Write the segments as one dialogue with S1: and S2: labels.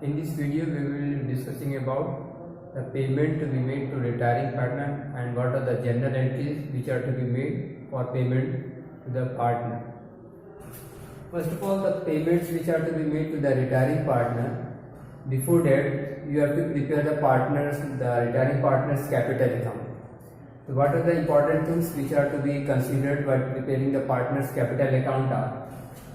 S1: In this video, we will be discussing about the payment to be made to retiring partner and what are the general entries which are to be made for payment to the partner. First of all, the payments which are to be made to the retiring partner. Before that, you have to prepare the retiring partner's capital account. So, what are the important things which are to be considered while preparing the partner's capital account are?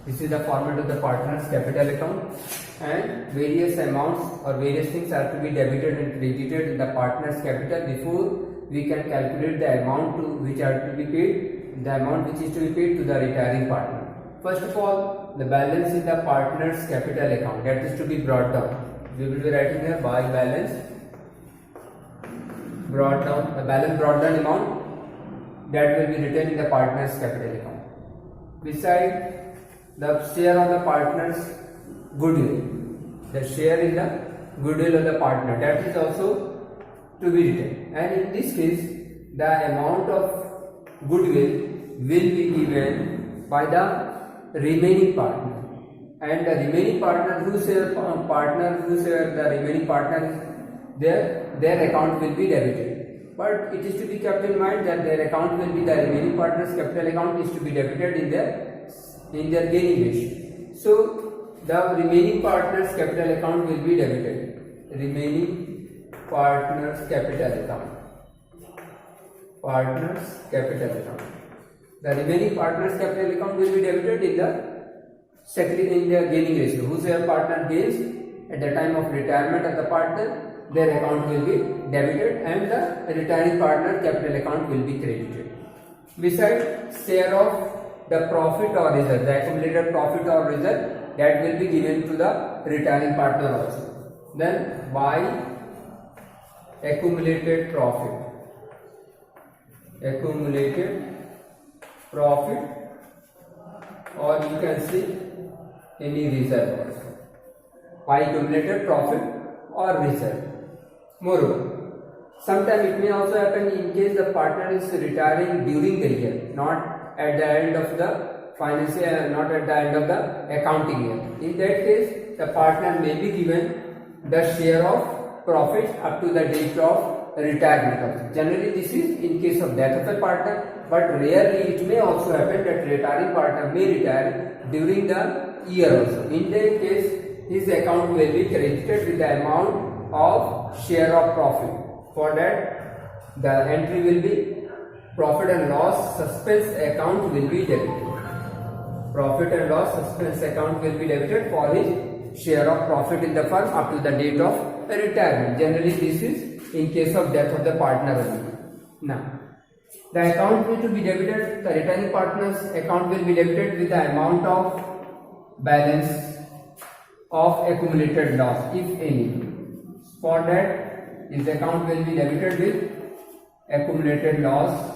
S1: This is the format of the partner's capital account, and various amounts or various things are to be debited and credited in the partner's capital before we can calculate the amount which are to be paid, the amount which is to be paid to the retiring partner. First of all, the balance in the partner's capital account, that is to be brought down. We will be writing here by balance brought down, the balance brought down amount that will be written in the partner's capital account. Besides, the share of the partner's goodwill, the share in the goodwill of the partner, that is also to be written, and in this case the amount of goodwill will be given by the remaining partner, and the remaining partner whosoever the remaining partner their account will be debited. But it is to be kept in mind that their account will be, the remaining partner's capital account is to be debited in their gaining ratio. So the remaining partner's capital account will be debited. Remaining partner's capital account. Partner's capital account. The remaining partner's capital account will be debited in the gaining ratio. Whosoever partner gains at the time of retirement of the partner, their account will be debited and the retiring partner capital account will be credited. Besides, share of the profit or reserve, the accumulated profit or reserve, that will be given to the retiring partner also. Then by accumulated profit, or you can say any reserve also, by accumulated profit or reserve. Moreover, sometimes it may also happen in case the partner is retiring during the year, not at the end of the financial year, not at the end of the accounting year. In that case, the partner may be given the share of profit up to the date of retirement. Generally, this is in case of death of the partner, but rarely it may also happen that retiring partner may retire during the year also. In that case, his account will be credited with the amount of share of profit. For that, the entry will be profit and loss suspense account will be debited. Profit and loss suspense account will be debited for his share of profit in the firm up to the date of retirement. Generally, this is in case of death of the partner only. Now, the account will be debited, the retiring partner's account will be debited with the amount of balance of accumulated loss, if any. For that, his account will be debited with accumulated loss.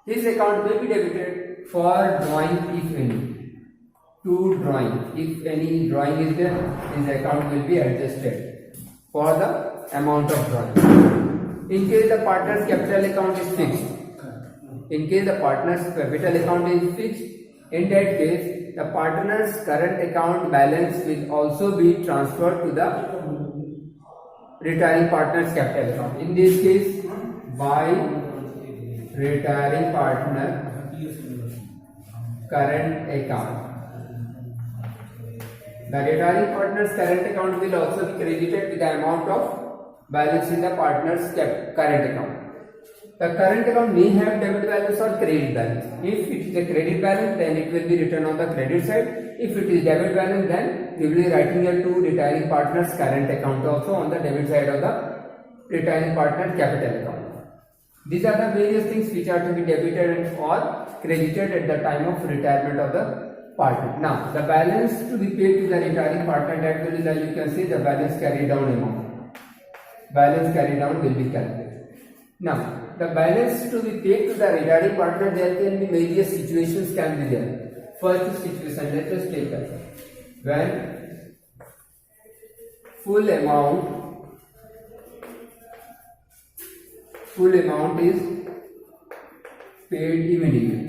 S1: His account will be debited for drawing, if any. To drawing, if any drawing is there, his account will be adjusted for the amount of drawing. In case the partner's capital account is fixed, in that case, the partner's current account balance will also be transferred to the retiring partner's capital account. In this case, by retiring partner current account. The retiring partner's current account will also be credited with the amount of balance in the partner's current account. The current account may have debit balance or credit balance. If it is a credit balance, then it will be written on the credit side. If it is debit balance, then we will be writing here to retiring partner's current account also on the debit side of the retiring partner capital account. These are the various things which are to be debited or credited at the time of retirement of the partner. Now, the balance to be paid to the retiring partner, that will be you can see the balance carried down amount. Balance carried down will be calculated. Now, the balance to be paid to the retiring partner, there can be various situations can be there. First situation, let us take that. When full amount is paid immediately.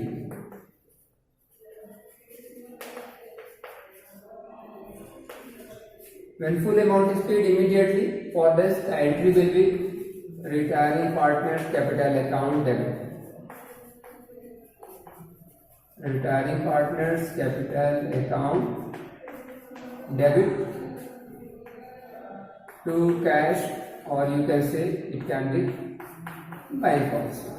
S1: When full amount is paid immediately, for this the entry will be retiring partner's capital account debit. Retiring partner's capital account debit to cash, or you can say it can be bank also.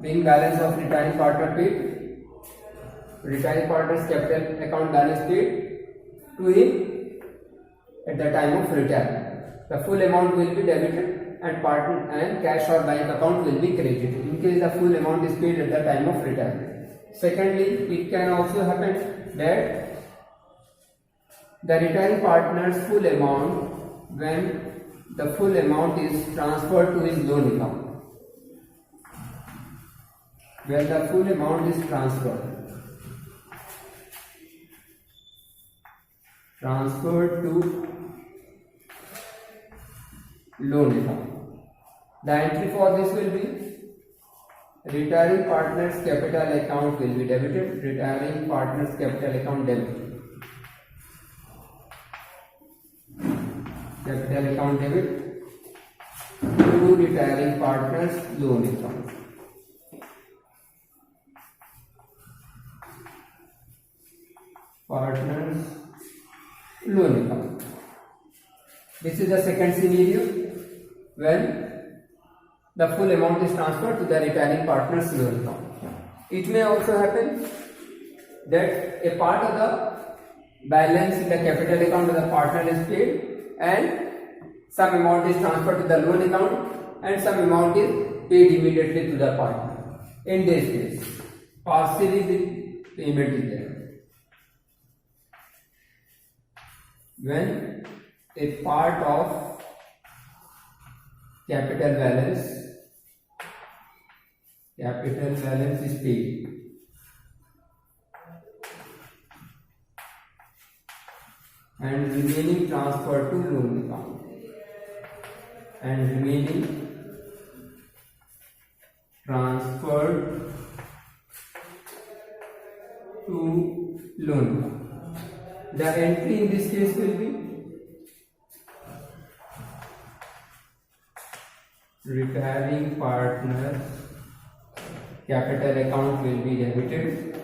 S1: Being balance of retiring partner paid, retiring partner's capital account balance paid to him at the time of retirement. The full amount will be debited and partner and cash or bank account will be credited in case the full amount is paid at the time of retirement. Secondly, it can also happen that the retiring partner's full amount, when the full amount is transferred to his loan account, when the full amount is transferred to loan account, the entry for this will be retiring partner's capital account will be debited, retiring partner's capital account debit, capital account debit to retiring partner's loan account. Partner's loan account. This is the second scenario when the full amount is transferred to the retiring partner's loan account. It may also happen that a part of the balance in the capital account of the partner is paid and some amount is transferred to the loan account and some amount is paid immediately to the partner. In this case, partially the payment is there. When a part of capital balance is paid and remaining transferred to loan account and remaining transferred to loan account. The entry in this case will be retiring partner's capital account will be debited,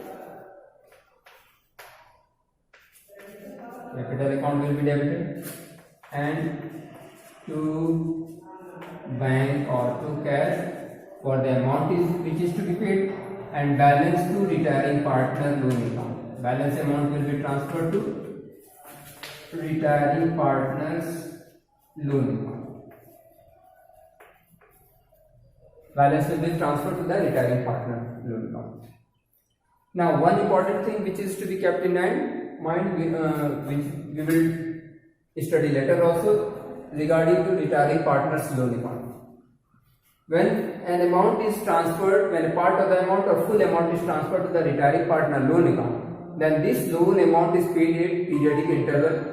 S1: capital account will be debited and to bank or to cash for the amount which is to be paid and balance to retiring partner loan account. Balance amount will be transferred to retiring partner's loan account. Balance will be transferred to the retiring partner loan account. Now, one important thing which is to be kept in mind, which we will study later also, regarding to retiring partner's loan account. When an amount is transferred, when a part of the amount or full amount is transferred to the retiring partner loan account, then this loan amount is paid at periodic interval,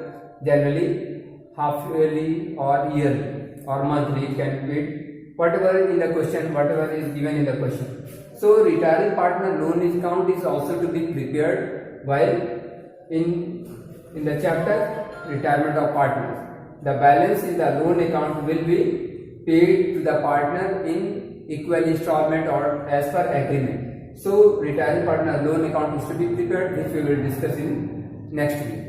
S1: generally half yearly or yearly or monthly. It can be paid whatever in the question, whatever is given in the question. So retiring partner loan account is also to be prepared while in the chapter retirement of partners. The balance in the loan account will be paid to the partner in equal installment or as per agreement. So retiring partner loan account is to be prepared, which we will discuss in next week.